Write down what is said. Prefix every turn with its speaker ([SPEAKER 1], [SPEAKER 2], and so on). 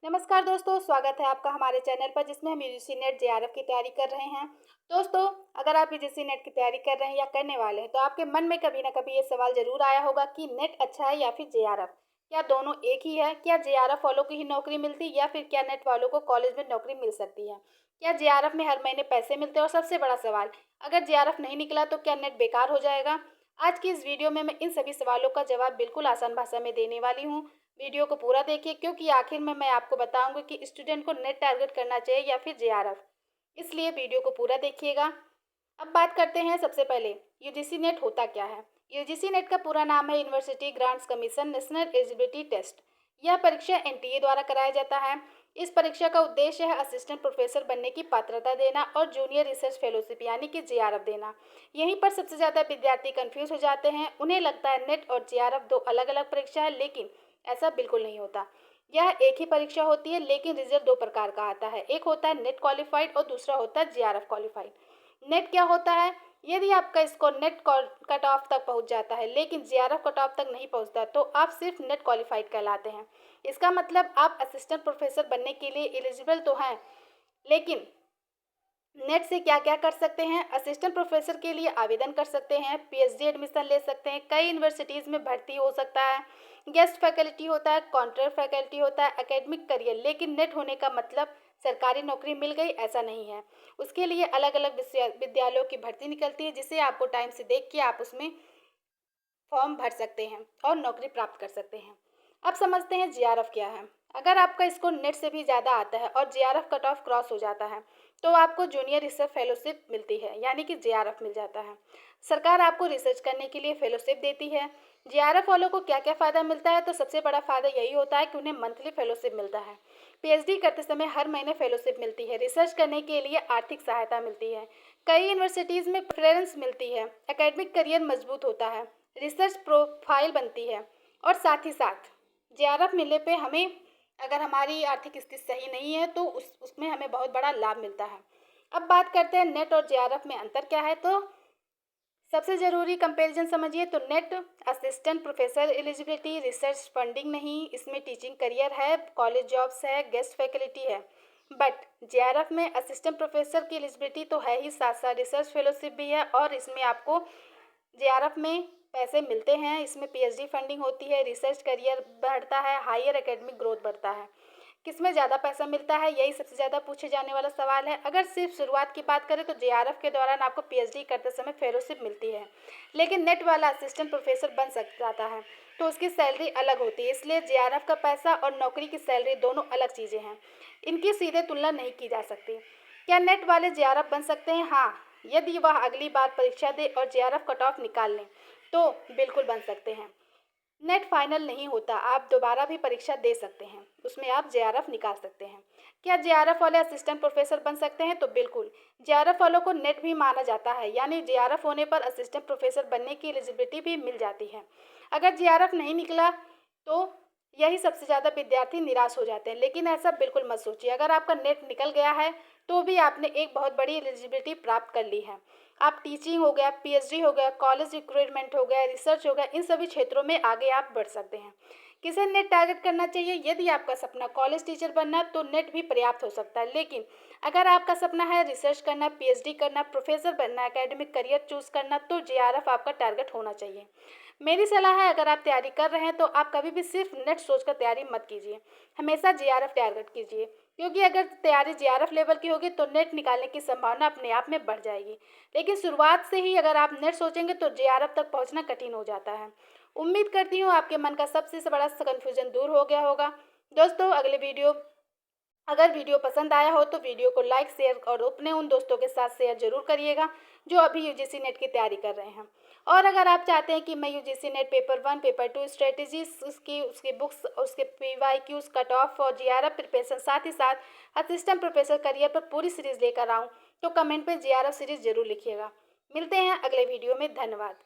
[SPEAKER 1] नमस्कार दोस्तों, स्वागत है आपका हमारे चैनल पर जिसमें हम यूजीसी नेट जेआरएफ की तैयारी कर रहे हैं। दोस्तों, अगर आप यूजीसी नेट की तैयारी कर रहे हैं या करने वाले हैं तो आपके मन में कभी ना कभी ये सवाल ज़रूर आया होगा कि नेट अच्छा है या फिर जेआरएफ। क्या दोनों एक ही है? क्या जेआरएफ वालों को ही नौकरी मिलती है या फिर क्या नेट वालों को कॉलेज में नौकरी मिल सकती है? क्या जेआरएफ में हर महीने पैसे मिलते हैं? और सबसे बड़ा सवाल, अगर जेआरएफ नहीं निकला तो क्या नेट बेकार हो जाएगा? आज की इस वीडियो में मैं इन सभी सवालों का जवाब बिल्कुल आसान भाषा में देने वाली हूँ। वीडियो को पूरा देखिए क्योंकि आखिर में मैं आपको बताऊंगी कि स्टूडेंट को नेट टारगेट करना चाहिए या फिर जेआरएफ। इसलिए वीडियो को पूरा देखिएगा। अब बात करते हैं सबसे पहले यूजीसी नेट होता क्या है। यूजीसी नेट का पूरा नाम है university grants commission national eligibility test. यह परीक्षा एनटीए द्वारा कराया जाता है। इस परीक्षा का उद्देश्य है असिस्टेंट प्रोफेसर बनने की पात्रता देना और जूनियर रिसर्च फेलोशिप यानी कि जेआरएफ देना। यहीं पर सबसे ज़्यादा विद्यार्थी कंफ्यूज हो जाते हैं। उन्हें लगता है नेट और जेआरएफ दो अलग अलग परीक्षा है, लेकिन ऐसा बिल्कुल नहीं होता। यह एक ही परीक्षा होती है, लेकिन रिजल्ट दो प्रकार का आता है। एक होता है नेट क्वालिफाइड और दूसरा होता है जेआरएफ क्वालिफाइड। नेट क्या होता है? यदि आपका स्कोर नेट कट ऑफ तक पहुंच जाता है लेकिन जेआरएफ कट ऑफ तक नहीं पहुंचता तो आप सिर्फ नेट क्वालिफाइड कहलाते हैं। इसका मतलब आप असिस्टेंट प्रोफेसर बनने के लिए एलिजिबल तो हैं, लेकिन नेट से क्या क्या कर सकते हैं? असिस्टेंट प्रोफेसर के लिए आवेदन कर सकते हैं, पीएचडी एडमिशन ले सकते हैं, कई यूनिवर्सिटीज़ में भर्ती हो सकता है, गेस्ट फैकल्टी होता है, कॉन्ट्रैक्ट फैकल्टी होता है, एकेडमिक करियर। लेकिन नेट होने का मतलब सरकारी नौकरी मिल गई ऐसा नहीं है। उसके लिए अलग अलग विद्यालयों की भर्ती निकलती है जिसे आपको टाइम से देख के आप उसमें फॉर्म भर सकते हैं और नौकरी प्राप्त कर सकते हैं। अब समझते हैं जेआरएफ क्या है। अगर आपका स्कोर नेट से भी ज़्यादा आता है और जेआरएफ कट ऑफ क्रॉस हो जाता है तो आपको जूनियर रिसर्च फेलोशिप मिलती है यानी कि जेआरएफ मिल जाता है। सरकार आपको रिसर्च करने के लिए फेलोशिप देती है। जेआरएफ वालों को क्या क्या फ़ायदा मिलता है? तो सबसे बड़ा फ़ायदा यही होता है कि उन्हें मंथली फेलोशिप मिलता है। पीएचडी करते समय हर महीने फेलोशिप मिलती है। रिसर्च करने के लिए आर्थिक सहायता मिलती है। कई यूनिवर्सिटीज़ में प्रेफरेंस मिलती है। एकेडमिक करियर मजबूत होता है। रिसर्च प्रोफाइल बनती है। और साथ ही साथ जेआरएफ मिलने पे हमें, अगर हमारी आर्थिक स्थिति सही नहीं है तो उसमें हमें बहुत बड़ा लाभ मिलता है। अब बात करते हैं नेट और जेआरएफ में अंतर क्या है। तो सबसे ज़रूरी कंपैरिजन समझिए तो net assistant professor eligibility, research funding नहीं, इसमें टीचिंग करियर है, कॉलेज जॉब्स है, गेस्ट फैकल्टी है। बट जेआरएफ में असिस्टेंट प्रोफेसर की एलिजिबिलिटी तो है ही, साथ साथ रिसर्च फेलोशिप भी है और इसमें आपको जेआरएफ में पैसे मिलते हैं। इसमें पीएचडी फंडिंग होती है, रिसर्च करियर बढ़ता है, हायर एकेडमिक ग्रोथ बढ़ता है। किसमें ज़्यादा पैसा मिलता है, यही सबसे ज़्यादा पूछे जाने वाला सवाल है। अगर सिर्फ शुरुआत की बात करें तो जेआरएफ के दौरान आपको पीएचडी करते समय फेलोशिप मिलती है, लेकिन नेट वाला असिस्टेंट प्रोफेसर बन जाता है तो उसकी सैलरी अलग होती है। इसलिए जेआरएफ का पैसा और नौकरी की सैलरी दोनों अलग चीज़ें हैं, इनकी सीधे तुलना नहीं की जा सकती। क्या नेट वाले जेआरएफ बन सकते हैं? हाँ, यदि वह अगली बार परीक्षा दे और जेआरएफ कट ऑफ निकाल लें तो बिल्कुल बन सकते हैं। नेट फाइनल नहीं होता, आप दोबारा भी परीक्षा दे सकते हैं, उसमें आप जेआरएफ निकाल सकते हैं। क्या जेआरएफ वाले असिस्टेंट प्रोफेसर बन सकते हैं? तो बिल्कुल। जेआरएफ वालों को नेट भी माना जाता है, यानी जेआरएफ होने पर असिस्टेंट प्रोफेसर बनने की एलिजिबिलिटी भी मिल जाती है। अगर जेआरएफ नहीं निकला तो यही सबसे ज़्यादा विद्यार्थी निराश हो जाते हैं, लेकिन ऐसा बिल्कुल मत सोचिए। अगर आपका नेट निकल गया है तो भी आपने एक बहुत बड़ी एलिजिबिलिटी प्राप्त कर ली है। आप टीचिंग हो गया, पीएचडी हो गया, कॉलेज रिक्रूटमेंट हो गया, रिसर्च हो गया, इन सभी क्षेत्रों में आगे आप बढ़ सकते हैं। किसे नेट टारगेट करना चाहिए? यदि आपका सपना कॉलेज टीचर बनना तो नेट भी पर्याप्त हो सकता है, लेकिन अगर आपका सपना है रिसर्च करना, पीएचडी करना, प्रोफेसर बनना, एकेडमिक करियर चूज करना तो जेआरएफ आपका टारगेट होना चाहिए। मेरी सलाह है, अगर आप तैयारी कर रहे हैं तो आप कभी भी सिर्फ नेट सोचकर तैयारी मत कीजिए, हमेशा जेआरएफ टारगेट कीजिए। क्योंकि अगर तैयारी जेआरएफ लेवल की होगी तो नेट निकालने की संभावना अपने आप में बढ़ जाएगी, लेकिन शुरुआत से ही अगर आप नेट सोचेंगे तो जेआरएफ तक पहुंचना कठिन हो जाता है। उम्मीद करती हूँ आपके मन का सबसे बड़ा कन्फ्यूजन दूर हो गया होगा। दोस्तों, अगर वीडियो पसंद आया हो तो वीडियो को लाइक, शेयर और अपने उन दोस्तों के साथ शेयर जरूर करिएगा जो अभी यूजीसी नेट की तैयारी कर रहे हैं। और अगर आप चाहते हैं कि मैं UGC net paper 1, paper 2 strategies, उसकी बुक्स, उसके पीवाईक्यूज, कट ऑफ और जेआरएफ प्रिपरेशन, साथ ही साथ असिस्टेंट प्रोफेसर करियर पर पूरी सीरीज लेकर आऊँ तो कमेंट में जेआरएफ सीरीज जरूर लिखिएगा। मिलते हैं अगले वीडियो में। धन्यवाद।